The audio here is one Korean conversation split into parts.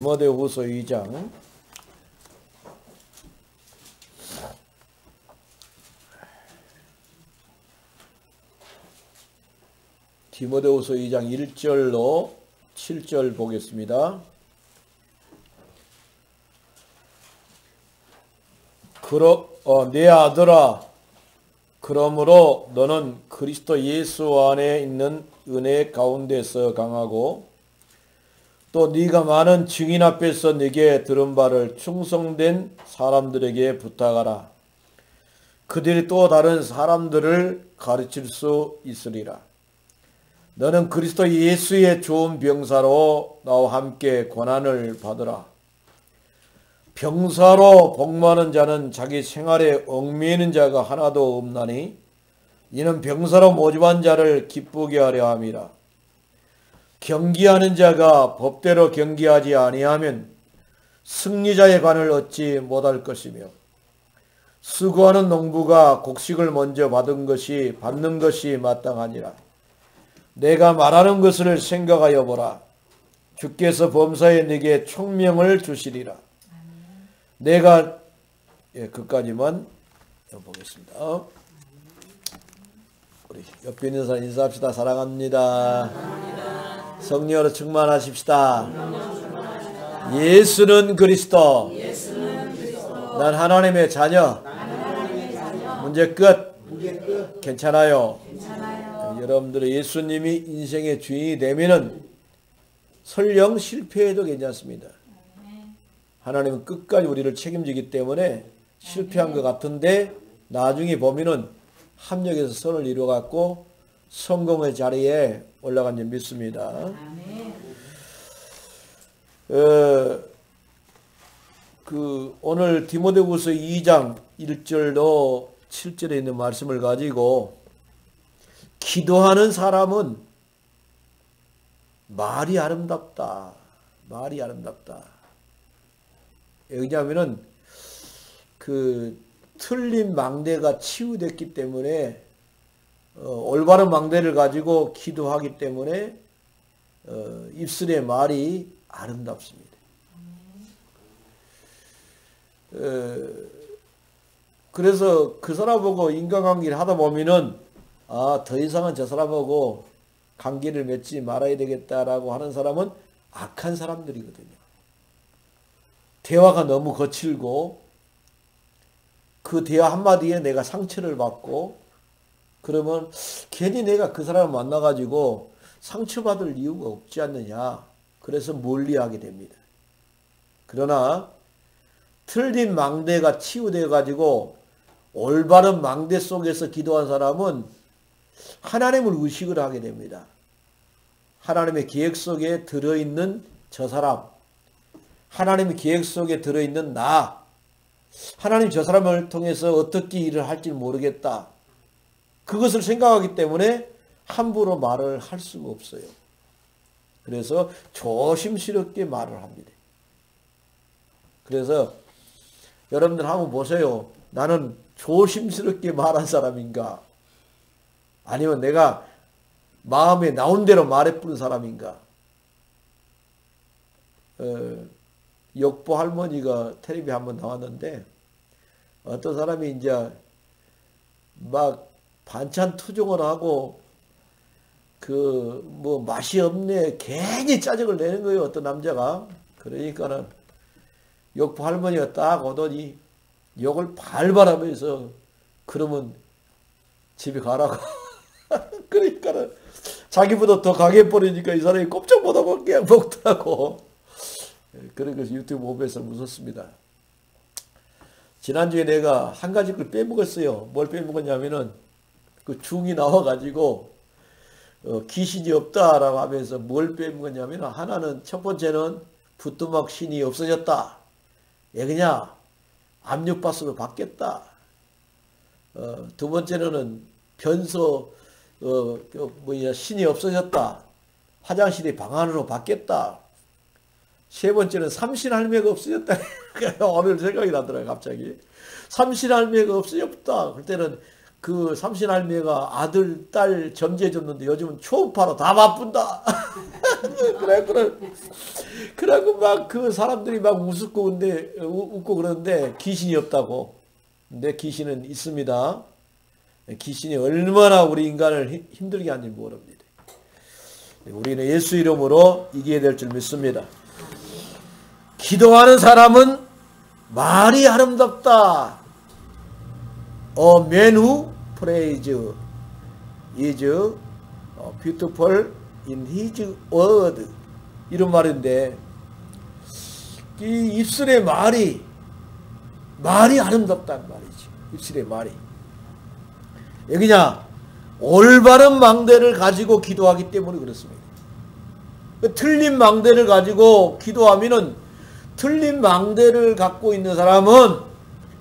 디모데후서 2장 디모데후서 2장 1절로 7절 보겠습니다. 내 아들아, 그러므로 너는 그리스도 예수 안에 있는 은혜 가운데서 강하고 또 네가 많은 증인 앞에서 네게 들은 바를 충성된 사람들에게 부탁하라. 그들이 또 다른 사람들을 가르칠 수 있으리라. 너는 그리스도 예수의 좋은 병사로 나와 함께 고난을 받으라. 병사로 복무하는 자는 자기 생활에 얽매이는 자가 하나도 없나니 이는 병사로 모집한 자를 기쁘게 하려 함이라. 경기하는 자가 법대로 경기하지 아니하면 승리자의 관을 얻지 못할 것이며 수고하는 농부가 곡식을 먼저 받는 것이 마땅하니라. 내가 말하는 것을 생각하여 보라. 주께서 범사에 네게 총명을 주시리라. 내가 그까지만 보겠습니다. 우리 옆에 있는 사람 인사합시다. 사랑합니다. 성령으로 충만하십시다. 예수는 그리스도. 난 하나님의 자녀. 문제 끝. 괜찮아요. 여러분들의 예수님이 인생의 주인이 되면은 설령 실패해도 괜찮습니다. 하나님은 끝까지 우리를 책임지기 때문에 실패한 것 같은데 나중에 보면은 합력해서 선을 이루어갖고 성공의 자리에 올라간 줄 믿습니다. 오늘 디모데후서 2장 1절로 7절에 있는 말씀을 가지고 기도하는 사람은 말이 아름답다. 말이 아름답다. 왜냐하면은 틀린 망대가 치유됐기 때문에 올바른 망대를 가지고 기도하기 때문에 입술의 말이 아름답습니다. 그래서 그 사람 보고 인간관계를 하다 보면은 더 이상은 저 사람하고 관계를 맺지 말아야 되겠다라고 하는 사람은 악한 사람들이거든요. 대화가 너무 거칠고 그 대화 한마디에 내가 상처를 받고 그러면 괜히 내가 그 사람을 만나가지고 상처받을 이유가 없지 않느냐. 그래서 멀리하게 됩니다. 그러나 틀린 망대가 치유되어 가지고 올바른 망대 속에서 기도한 사람은 하나님을 의식을 하게 됩니다. 하나님의 계획 속에 들어있는 저 사람, 하나님의 계획 속에 들어있는 나, 하나님 저 사람을 통해서 어떻게 일을 할지 모르겠다. 그것을 생각하기 때문에 함부로 말을 할 수가 없어요. 그래서 조심스럽게 말을 합니다. 그래서 여러분들 한번 보세요. 나는 조심스럽게 말한 사람인가? 아니면 내가 마음에 나온 대로 말해부는 사람인가? 역보 할머니가 텔레비에 한번 나왔는데 어떤 사람이 이제 막 반찬 투정을 하고 맛이 없네 괜히 짜증을 내는 거예요. 어떤 남자가. 그러니까는 역보 할머니가 딱 오더니 욕을 발발하면서 그러면 집에 가라고. 그러니까는 자기보다 더 강해 버리니까 이 사람이 꼼짝 못하고 그냥 먹더라고. 그러니까 유튜브 보면서 웃었습니다. 지난주에 내가 한 가지 걸 빼먹었어요. 뭘 빼먹었냐면은 그 중이 나와가지고 귀신이 없다라고 하면서 뭘 빼먹었냐면 하나는 첫 번째는 부뚜막 신이 없어졌다. 왜 그냐? 압력밥솥으로 바뀌었다. 두 번째는 변소 신이 없어졌다. 화장실이 방 안으로 바뀌었다. 세 번째는 삼신할매가 없어졌다. 오늘 생각이 나더라고요. 갑자기. 삼신할매가 없어졌다. 그때는 그 삼신할매가 아들, 딸 점지해줬는데 요즘은 초음파로 다 바쁜다. 그래갖고 막 그 사람들이 막 웃고 그러는데 귀신이 없다고. 근데 귀신은 있습니다. 귀신이 얼마나 우리 인간을 힘들게 하는지 모릅니다. 우리는 예수 이름으로 이겨야 될 줄 믿습니다. 기도하는 사람은 말이 아름답다. A man who prays is beautiful in his word. 이런 말인데, 이 입술의 말이 아름답다는 말이지. 입술의 말이. 여기냐? 올바른 망대를 가지고 기도하기 때문에 그렇습니다. 틀린 망대를 가지고 기도하면은, 틀린 망대를 갖고 있는 사람은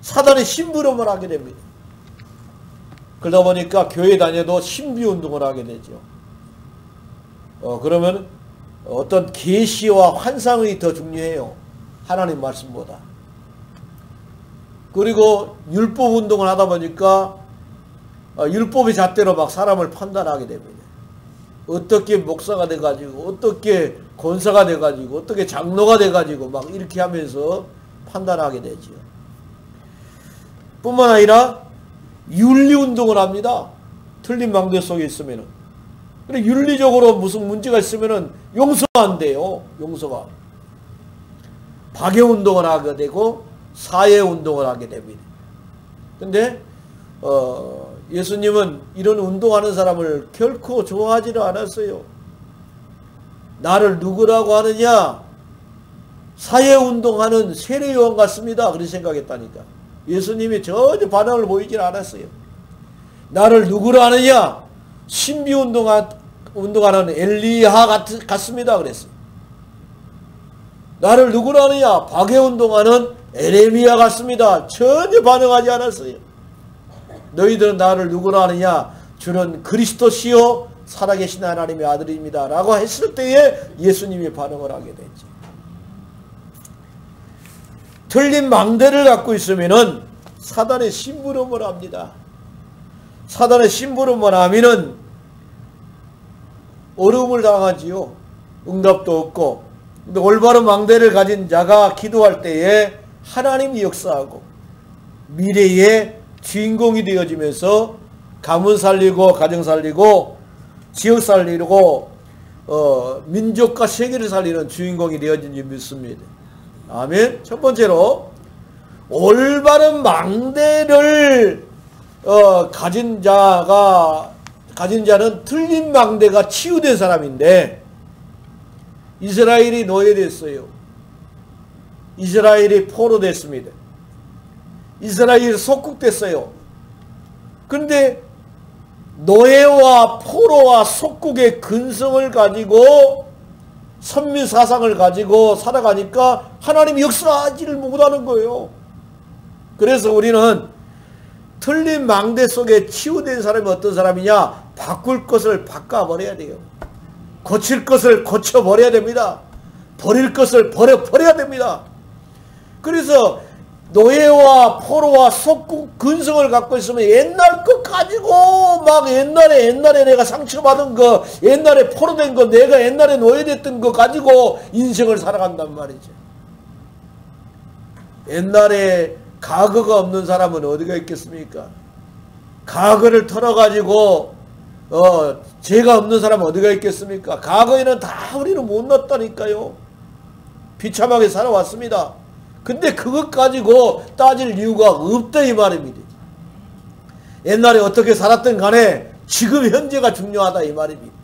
사단의 심부름을 하게 됩니다. 그러다 보니까 교회 다녀도 신비운동을 하게 되죠. 그러면 어떤 계시와 환상이 더 중요해요. 하나님 말씀보다. 그리고 율법 운동을 하다 보니까 율법의 잣대로 막 사람을 판단하게 됩니다. 어떻게 목사가 돼가지고, 어떻게 권사가 돼가지고, 어떻게 장로가 돼가지고 막 이렇게 하면서 판단하게 되죠. 뿐만 아니라 윤리운동을 합니다. 틀린 망대 속에 있으면은. 그래, 윤리적으로 무슨 문제가 있으면은 용서가 안 돼요. 용서가. 박해운동을 하게 되고, 사회운동을 하게 됩니다. 근데, 예수님은 이런 운동하는 사람을 결코 좋아하지를 않았어요. 나를 누구라고 하느냐? 사회운동하는 세례요한 같습니다. 그렇게 생각했다니까. 예수님이 전혀 반응을 보이질 않았어요. 나를 누구로 하느냐? 신비운동하는 엘리야 같습니다. 그랬어요. 나를 누구로 하느냐? 박해운동하는 에레미야 같습니다. 전혀 반응하지 않았어요. 너희들은 나를 누구로 하느냐? 주는 그리스도시요 살아계신 하나님의 아들입니다. 라고 했을 때에 예수님이 반응을 하게 됐죠. 틀린 망대를 갖고 있으면은 사단의 심부름을 합니다. 사단의 심부름을 하면은 어려움을 당하지요. 응답도 없고. 근데 올바른 망대를 가진 자가 기도할 때에 하나님이 역사하고 미래의 주인공이 되어지면서 가문 살리고 가정 살리고 지역 살리고 민족과 세계를 살리는 주인공이 되어진 줄 믿습니다. 아멘. 첫 번째로 올바른 망대를 가진 자는 틀린 망대가 치유된 사람인데, 이스라엘이 노예됐어요. 이스라엘이 포로됐습니다. 이스라엘이 속국됐어요. 근데 노예와 포로와 속국의 근성을 가지고 선민사상을 가지고 살아가니까 하나님이 역사하지를 못하는 거예요. 그래서 우리는 틀린 망대 속에 치유된 사람이 어떤 사람이냐? 바꿀 것을 바꿔버려야 돼요. 고칠 것을 고쳐버려야 됩니다. 버릴 것을 버려야 됩니다. 그래서 노예와 포로와 속국 근성을 갖고 있으면 옛날 것 가지고 막 옛날에 내가 상처받은 거, 옛날에 포로된 거, 내가 옛날에 노예됐던 거 가지고 인생을 살아간단 말이죠. 옛날에 과거가 없는 사람은 어디가 있겠습니까? 과거를 털어가지고 죄가 없는 사람은 어디가 있겠습니까? 과거에는 다 우리는 못났다니까요. 비참하게 살아왔습니다. 근데 그것 가지고 따질 이유가 없다 이 말입니다. 옛날에 어떻게 살았든 간에 지금 현재가 중요하다 이 말입니다.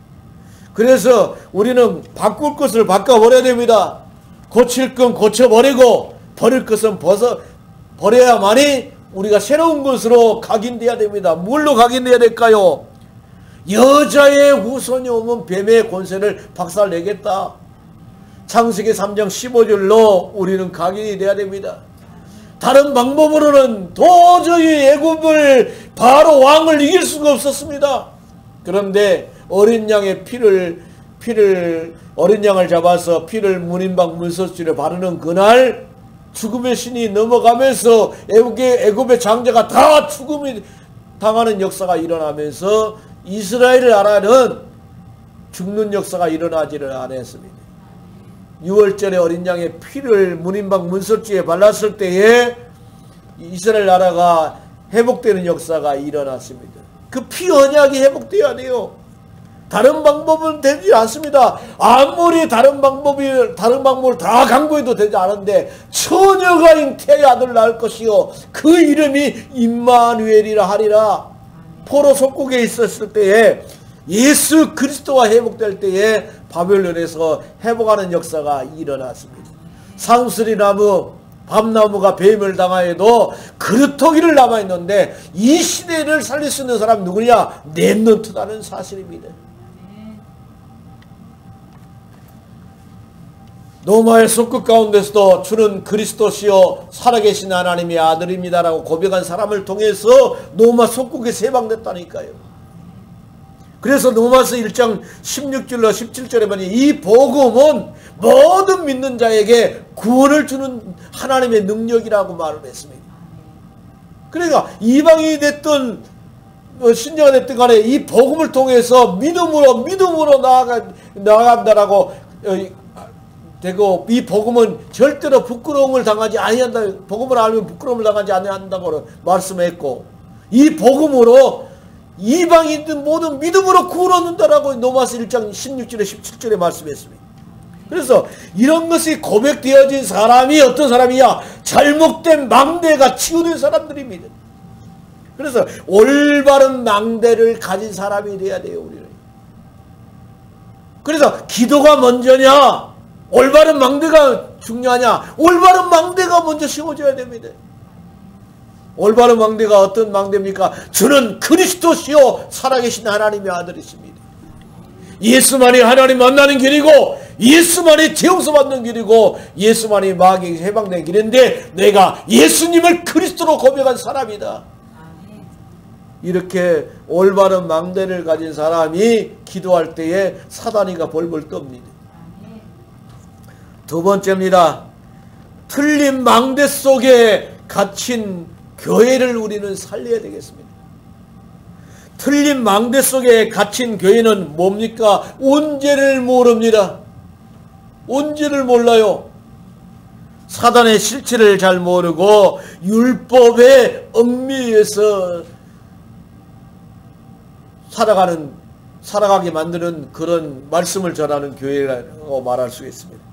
그래서 우리는 바꿀 것을 바꿔버려야 됩니다. 고칠 건 고쳐버리고 버릴 것은 버려야만이 우리가 새로운 것으로 각인돼야 됩니다. 뭘로 각인돼야 될까요? 여자의 후손이 오면 뱀의 권세를 박살내겠다. 창세기 3장 15절로 우리는 각인이 돼야 됩니다. 다른 방법으로는 도저히 애굽을 바로 왕을 이길 수가 없었습니다. 그런데 어린 양의 어린 양을 잡아서 피를 문인방 문서줄에 바르는 그날 죽음의 신이 넘어가면서 애굽의 장자가 다 죽음이 당하는 역사가 일어나면서 이스라엘을 알아는 죽는 역사가 일어나지를 않았습니다. 6월절에 어린 양의 피를 문인방 문설주에 발랐을 때에 이스라엘 나라가 회복되는 역사가 일어났습니다. 그 피 언약이 회복되어야 돼요. 다른 방법은 되지 않습니다. 아무리 다른 방법을 다 강구해도 되지 않은데 처녀가 잉태의 아들 낳을 것이요 그 이름이 임마누엘이라 하리라. 포로 속국에 있었을 때에 예수 그리스도가 회복될 때에 바벨론에서 회복하는 역사가 일어났습니다. 상수리나무 밤나무가 뱀을 당하여도 그루터기를 남아있는데 이 시대를 살릴 수 있는 사람 누구냐? 렘넌트라는 사실입니다. 노마의 속국 가운데서도 주는 그리스도시요 살아계신 하나님의 아들입니다라고 고백한 사람을 통해서 노마 속국에 세방됐다니까요. 그래서 로마서 1장 16절로 17절에 보니 이 복음은 모든 믿는 자에게 구원을 주는 하나님의 능력이라고 말을 했습니다. 그러니까 이방인이 됐든 신자가 됐든 간에 이 복음을 통해서 믿음으로 나아간다라고 되고 이 복음은 절대로 부끄러움을 당하지 아니한다. 복음을 알면 부끄러움을 당하지 아니한다고 말씀했고 이 복음으로 이방인들 모든 믿음으로 구원 얻는다라고 로마서 1장 16절에 17절에 말씀했습니다. 그래서 이런 것이 고백되어진 사람이 어떤 사람이냐? 잘못된 망대가 치유된 사람들입니다. 그래서 올바른 망대를 가진 사람이 돼야 돼요, 우리는. 그래서 기도가 먼저냐? 올바른 망대가 중요하냐? 올바른 망대가 먼저 심어져야 됩니다. 올바른 망대가 어떤 망대입니까? 주는 그리스도시요 살아계신 하나님의 아들이십니다. 예수만이 하나님 만나는 길이고 예수만이 죄용서 받는 길이고 예수만이 마귀에게 해방되는 길인데 내가 예수님을 그리스도로 고백한 사람이다. 이렇게 올바른 망대를 가진 사람이 기도할 때에 사단이가 벌벌 떱니다. 두 번째입니다. 틀린 망대 속에 갇힌 교회를 우리는 살려야 되겠습니다. 틀린 망대 속에 갇힌 교회는 뭡니까? 온죄를 모릅니다. 온죄를 몰라요. 사단의 실체를 잘 모르고 율법의 엄미에서 살아가게 만드는 그런 말씀을 전하는 교회라고 말할 수 있습니다.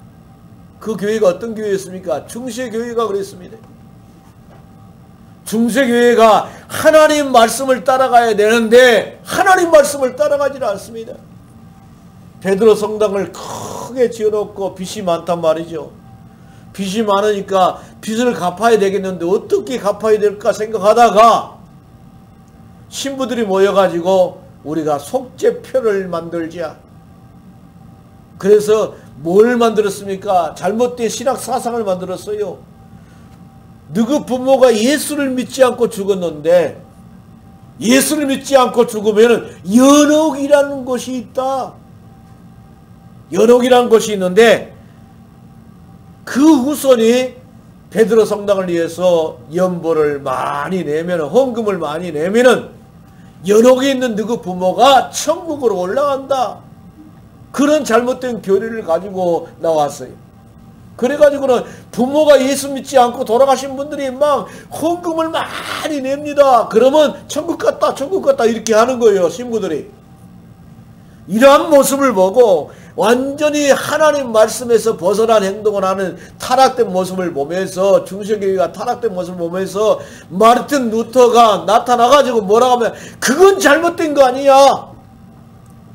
그 교회가 어떤 교회였습니까? 중세교회가 그랬습니다. 중세교회가 하나님 말씀을 따라가야 되는데 하나님 말씀을 따라가지는 않습니다. 베드로 성당을 크게 지어놓고 빚이 많단 말이죠. 빚이 많으니까 빚을 갚아야 되겠는데 어떻게 갚아야 될까 생각하다가 신부들이 모여가지고 우리가 속죄표를 만들자. 그래서 뭘 만들었습니까? 잘못된 신학 사상을 만들었어요. 너희 부모가 예수를 믿지 않고 죽었는데 예수를 믿지 않고 죽으면 연옥이라는 것이 있다. 연옥이라는 것이 있는데 그 후손이 베드로 성당을 위해서 연보를 많이 내면 헌금을 많이 내면은 연옥에 있는 너희 부모가 천국으로 올라간다. 그런 잘못된 교리를 가지고 나왔어요. 그래가지고는 부모가 예수 믿지 않고 돌아가신 분들이 막 헌금을 많이 냅니다. 그러면 천국 갔다 천국 갔다 이렇게 하는 거예요. 신부들이. 이러한 모습을 보고 완전히 하나님 말씀에서 벗어난 행동을 하는 타락된 모습을 보면서 중세교회가 타락된 모습을 보면서 마르틴 루터가 나타나가지고 뭐라고 하면 그건 잘못된 거 아니야.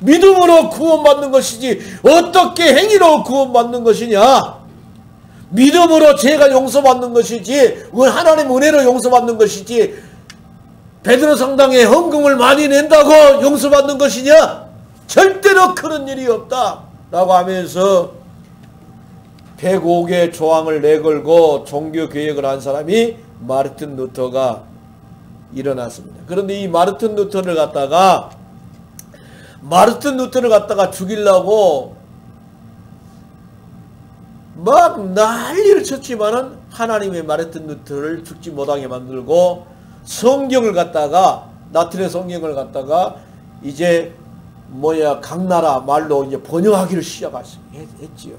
믿음으로 구원받는 것이지 어떻게 행위로 구원받는 것이냐. 믿음으로 죄가 용서받는 것이지 하나님 은혜로 용서받는 것이지 베드로 성당에 헌금을 많이 낸다고 용서받는 것이냐. 절대로 그런 일이 없다 라고 하면서 105개 조항을 내걸고 종교개혁을 한 사람이 마르틴 루터가 일어났습니다. 그런데 이 마르틴 루터를 갖다가 죽이려고 막 난리를 쳤지만은 하나님의 마르틴 루터를 죽지 못하게 만들고 성경을 갖다가 나트레 성경을 갖다가 이제 각 나라 말로 이제 번역하기를 시작했지요.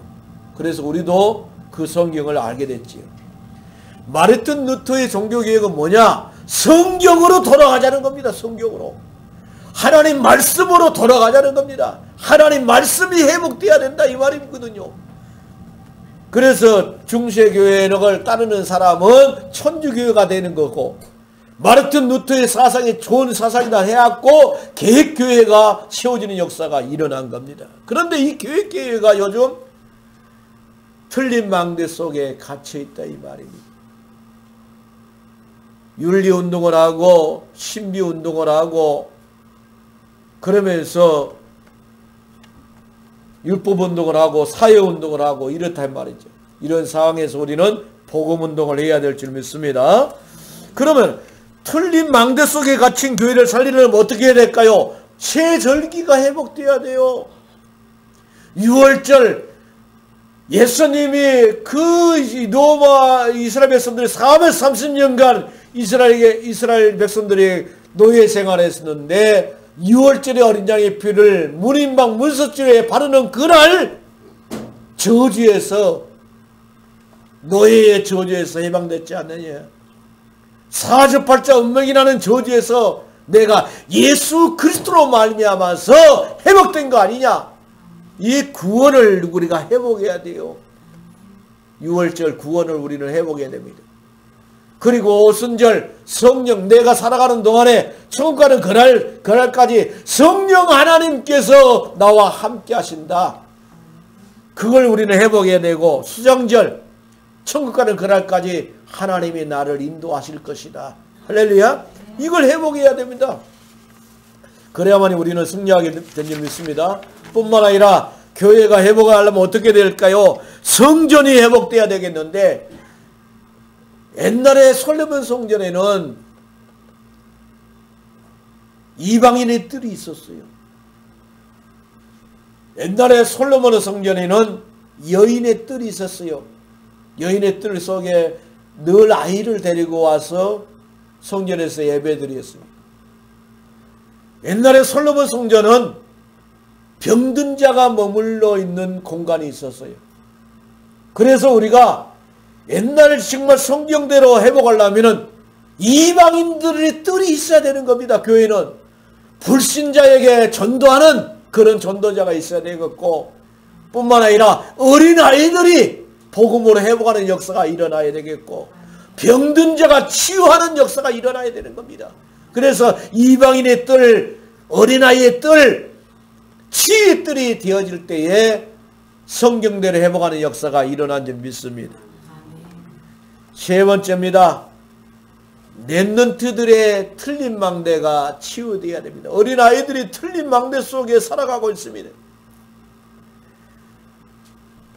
그래서 우리도 그 성경을 알게 됐지요. 마르틴 루터의 종교개혁은 뭐냐? 성경으로 돌아가자는 겁니다. 성경으로. 하나님 말씀으로 돌아가자는 겁니다. 하나님 말씀이 회복돼야 된다 이 말이거든요. 그래서 중세교회를 따르는 사람은 천주교회가 되는 거고, 마르틴 루터의 사상이 좋은 사상이다 해갖고 개혁교회가 세워지는 역사가 일어난 겁니다. 그런데 이 개혁교회가 요즘 틀린 망대 속에 갇혀있다 이 말입니다. 윤리운동을 하고 신비운동을 하고 그러면서 율법운동을 하고 사회운동을 하고 이렇다 말이죠. 이런 상황에서 우리는 복음운동을 해야 될 줄 믿습니다. 그러면 틀린 망대 속에 갇힌 교회를 살리려면 어떻게 해야 될까요? 새 절기가 회복돼야 돼요. 6월절 예수님이 그 로마 이스라엘 백성들이 430년간 이스라엘 백성들이 노예 생활했었는데 6월절에 어린 양의 피를 문인방 문석줄에 바르는 그날 저주에서 노예의 저주에서 해방됐지 않느냐. 사주팔자 운명이라는 저주에서 내가 예수 그리스도로 말미암아서 회복된 거 아니냐. 이 구원을 우리가 회복해야 돼요. 6월절 구원을 우리는 회복해야 됩니다. 그리고 오순절 성령, 내가 살아가는 동안에 천국 가는 그날까지 성령 하나님께서 나와 함께 하신다. 그걸 우리는 회복해야 되고, 수정절 천국 가는 그날까지 하나님이 나를 인도하실 것이다. 할렐루야. 이걸 회복해야 됩니다. 그래야만 우리는 승리하게 된 줄 믿습니다. 뿐만 아니라 교회가 회복하려면 어떻게 될까요? 성전이 회복돼야 되겠는데, 옛날에 솔로몬 성전에는 이방인의 뜰이 있었어요. 옛날에 솔로몬 성전에는 여인의 뜰이 있었어요. 여인의 뜰 속에 늘 아이를 데리고 와서 성전에서 예배드렸습니다. 옛날에 솔로몬 성전은 병든 자가 머물러 있는 공간이 있었어요. 그래서 우리가 옛날 정말 성경대로 회복하려면 이방인들의 뜰이 있어야 되는 겁니다. 교회는 불신자에게 전도하는 그런 전도자가 있어야 되겠고, 뿐만 아니라 어린아이들이 복음으로 회복하는 역사가 일어나야 되겠고, 병든 자가 치유하는 역사가 일어나야 되는 겁니다. 그래서 이방인의 뜰, 어린아이의 뜰, 치유의 뜰이 되어질 때에 성경대로 회복하는 역사가 일어난 줄 믿습니다. 세 번째입니다. 랩런트들의 틀린 망대가 치유되어야 됩니다. 어린아이들이 틀린 망대 속에 살아가고 있습니다.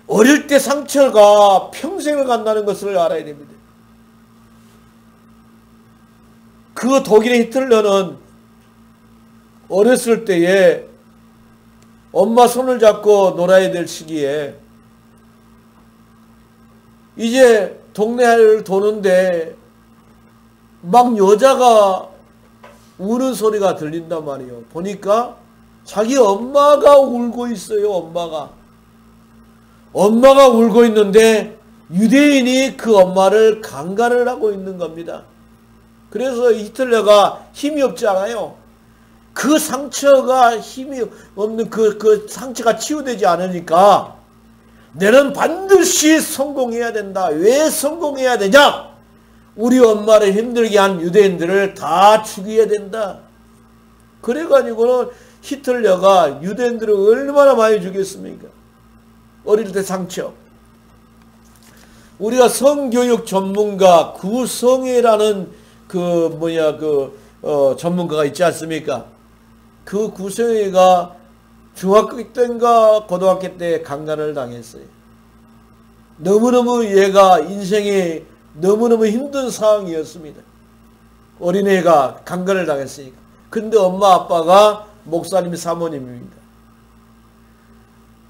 어릴 때 상처가 평생을 간다는 것을 알아야 됩니다. 그 독일의 히틀러는 어렸을 때에 엄마 손을 잡고 놀아야 될 시기에 이제 동네를 도는데 막 여자가 우는 소리가 들린단 말이에요. 보니까 자기 엄마가 울고 있어요. 엄마가 울고 있는데 유대인이 그 엄마를 강간을 하고 있는 겁니다. 그래서 히틀러가 힘이 없지 않아요. 그 상처가 힘이 없는 그 상처가 치유되지 않으니까 내는 반드시 성공해야 된다. 왜 성공해야 되냐? 우리 엄마를 힘들게 한 유대인들을 다 죽여야 된다. 그래가지고는 히틀러가 유대인들을 얼마나 많이 죽였습니까? 어릴 때 상처. 우리가 성교육 전문가 구성애라는 전문가가 있지 않습니까? 그 구성애가 중학교 때인가 고등학교 때 강간을 당했어요. 너무너무 얘가 인생에 너무너무 힘든 상황이었습니다. 어린애가 강간을 당했으니까. 근데 엄마 아빠가 목사님 사모님입니다.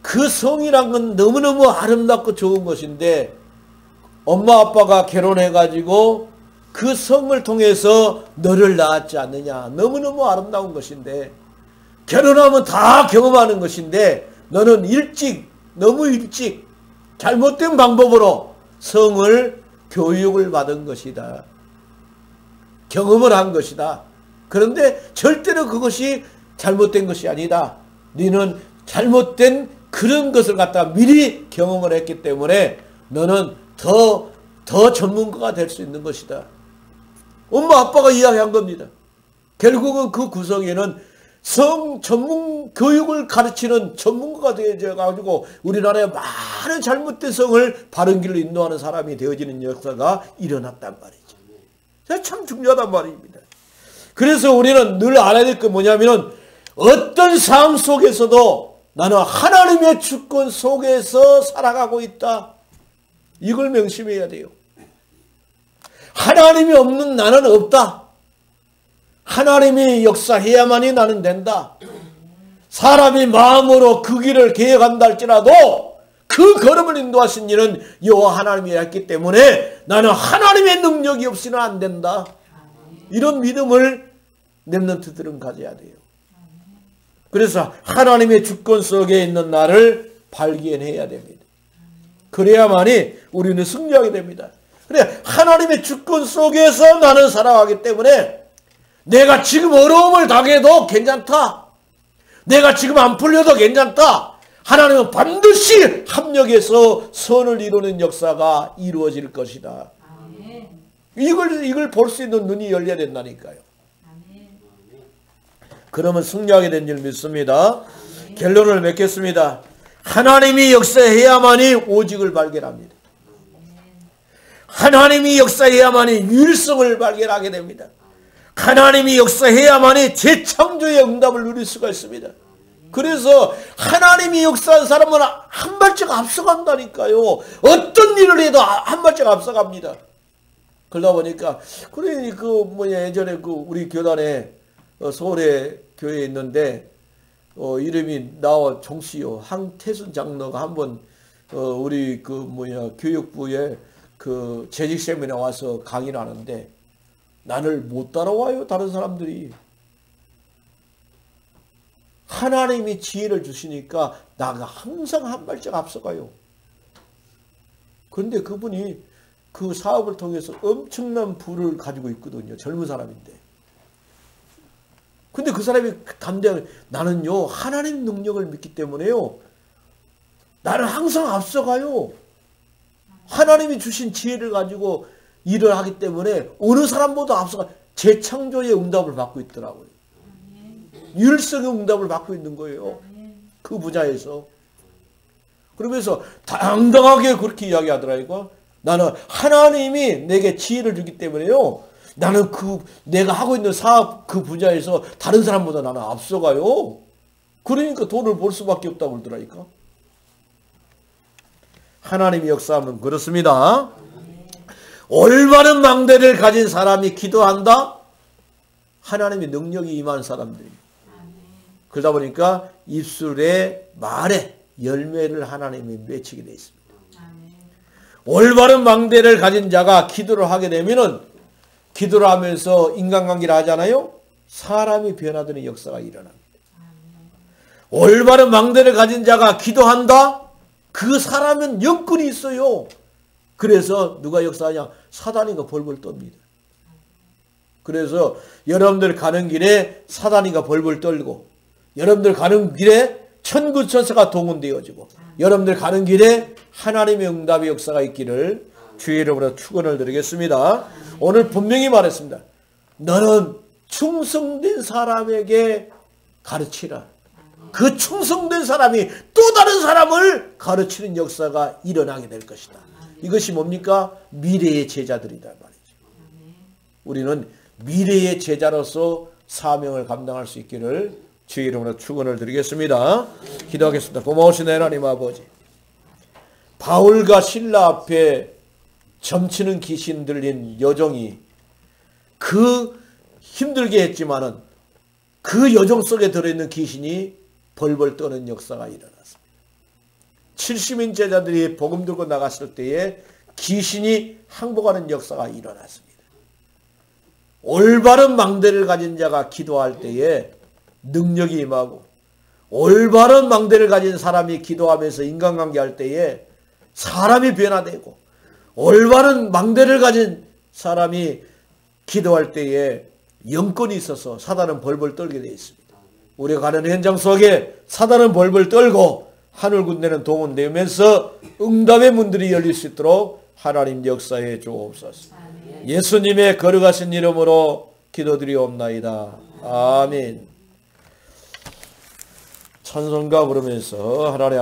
그 성이란 건 너무너무 아름답고 좋은 것인데 엄마 아빠가 결혼해가지고 그 성을 통해서 너를 낳았지 않느냐. 너무너무 아름다운 것인데 결혼하면 다 경험하는 것인데 너는 너무 일찍 잘못된 방법으로 성을 교육을 받은 것이다. 경험을 한 것이다. 그런데 절대로 그것이 잘못된 것이 아니다. 너는 잘못된 그런 것을 갖다가 미리 경험을 했기 때문에 너는 더 전문가가 될 수 있는 것이다. 엄마 아빠가 이야기한 겁니다. 결국은 그 구석에는 성 전문 교육을 가르치는 전문가가 되어가지고 우리나라에 많은 잘못된 성을 바른 길로 인도하는 사람이 되어지는 역사가 일어났단 말이죠. 참 중요하단 말입니다. 그래서 우리는 늘 알아야 될 게 뭐냐면은 어떤 상황 속에서도 나는 하나님의 주권 속에서 살아가고 있다. 이걸 명심해야 돼요. 하나님이 없는 나는 없다. 하나님이 역사해야만이 나는 된다. 사람이 마음으로 그 길을 계획한다 할지라도 그 걸음을 인도하신 이는 여호와 하나님이 했기 때문에 나는 하나님의 능력이 없이는 안 된다. 이런 믿음을 렘넌트들은 가져야 돼요. 그래서 하나님의 주권 속에 있는 나를 발견해야 됩니다. 그래야만이 우리는 승리하게 됩니다. 그래, 하나님의 주권 속에서 나는 살아가기 때문에 내가 지금 어려움을 당해도 괜찮다. 내가 지금 안 풀려도 괜찮다. 하나님은 반드시 합력해서 선을 이루는 역사가 이루어질 것이다. 이걸 볼 수 있는 눈이 열려야 된다니까요. 그러면 승리하게 된 줄 믿습니다. 결론을 맺겠습니다. 하나님이 역사해야만이 오직을 발견합니다. 하나님이 역사해야만이 유일성을 발견하게 됩니다. 하나님이 역사해야만이 재창조의 응답을 누릴 수가 있습니다. 그래서 하나님이 역사한 사람은 한 발짝 앞서간다니까요. 어떤 일을 해도 한 발짝 앞서갑니다. 그러다 보니까 예전에 우리 교단에 서울에 교회에 있는데 이름이 나와 종씨요 황태순 장로가 한번 우리 교육부에 재직 세미나에 와서 강의를 하는데 나를 못 따라와요. 다른 사람들이. 하나님이 지혜를 주시니까 나가 항상 한 발짝 앞서가요. 그런데 그분이 그 사업을 통해서 엄청난 부를 가지고 있거든요. 젊은 사람인데. 근데 그 사람이 나는요 하나님 능력을 믿기 때문에요 나는 항상 앞서가요. 하나님이 주신 지혜를 가지고 일을 하기 때문에 어느 사람보다 앞서가 재창조의 응답을 받고 있더라고요. 유일성의 응답을 받고 있는 거예요. 그 분야에서. 그러면서 당당하게 그렇게 이야기하더라고요. 나는 하나님이 내게 지혜를 주기 때문에요. 나는 내가 하고 있는 사업 그 분야에서 다른 사람보다 나는 앞서가요. 그러니까 돈을 벌 수밖에 없다고 그러더라니까. 하나님의 역사하면 그렇습니다. 올바른 망대를 가진 사람이 기도한다? 하나님의 능력이 임하는 사람들입니다. 그러다 보니까 입술에 말에 열매를 하나님이 맺히게 되어 있습니다. 올바른 망대를 가진 자가 기도를 하게 되면은 기도를 하면서 인간관계를 하잖아요. 사람이 변화되는 역사가 일어납니다. 올바른 망대를 가진 자가 기도한다? 그 사람은 영권이 있어요. 그래서 누가 역사하냐? 사단이가 벌벌 떱니다. 그래서 여러분들 가는 길에 사단이가 벌벌 떨고 여러분들 가는 길에 천군 천사가 동원되어지고 여러분들 가는 길에 하나님의 응답의 역사가 있기를 주의 이름으로 축원을 드리겠습니다. 오늘 분명히 말했습니다. 너는 충성된 사람에게 가르치라. 그 충성된 사람이 또 다른 사람을 가르치는 역사가 일어나게 될 것이다. 이것이 뭡니까? 미래의 제자들이다 말이죠. 우리는 미래의 제자로서 사명을 감당할 수 있기를 주의 이름으로 축원을 드리겠습니다. 기도하겠습니다. 고마우신 하나님 아버지, 바울과 실라 앞에 점치는 귀신 들린 여종이 그 힘들게 했지만은 그 여종 속에 들어있는 귀신이 벌벌 떠는 역사가 일어났습니다. 70인 제자들이 복음 들고 나갔을 때에 귀신이 항복하는 역사가 일어났습니다. 올바른 망대를 가진 자가 기도할 때에 능력이 임하고 올바른 망대를 가진 사람이 기도하면서 인간관계 할 때에 사람이 변화되고 올바른 망대를 가진 사람이 기도할 때에 영권이 있어서 사단은 벌벌 떨게 되어 있습니다. 우리가 가는 현장 속에 사단은 벌벌 떨고 하늘 군대는 동원되면서 응답의 문들이 열릴 수 있도록 하나님 역사해 주옵소서. 예수님의 거룩하신 이름으로 기도드리옵나이다. 아멘. 찬송가 부르면서 하나님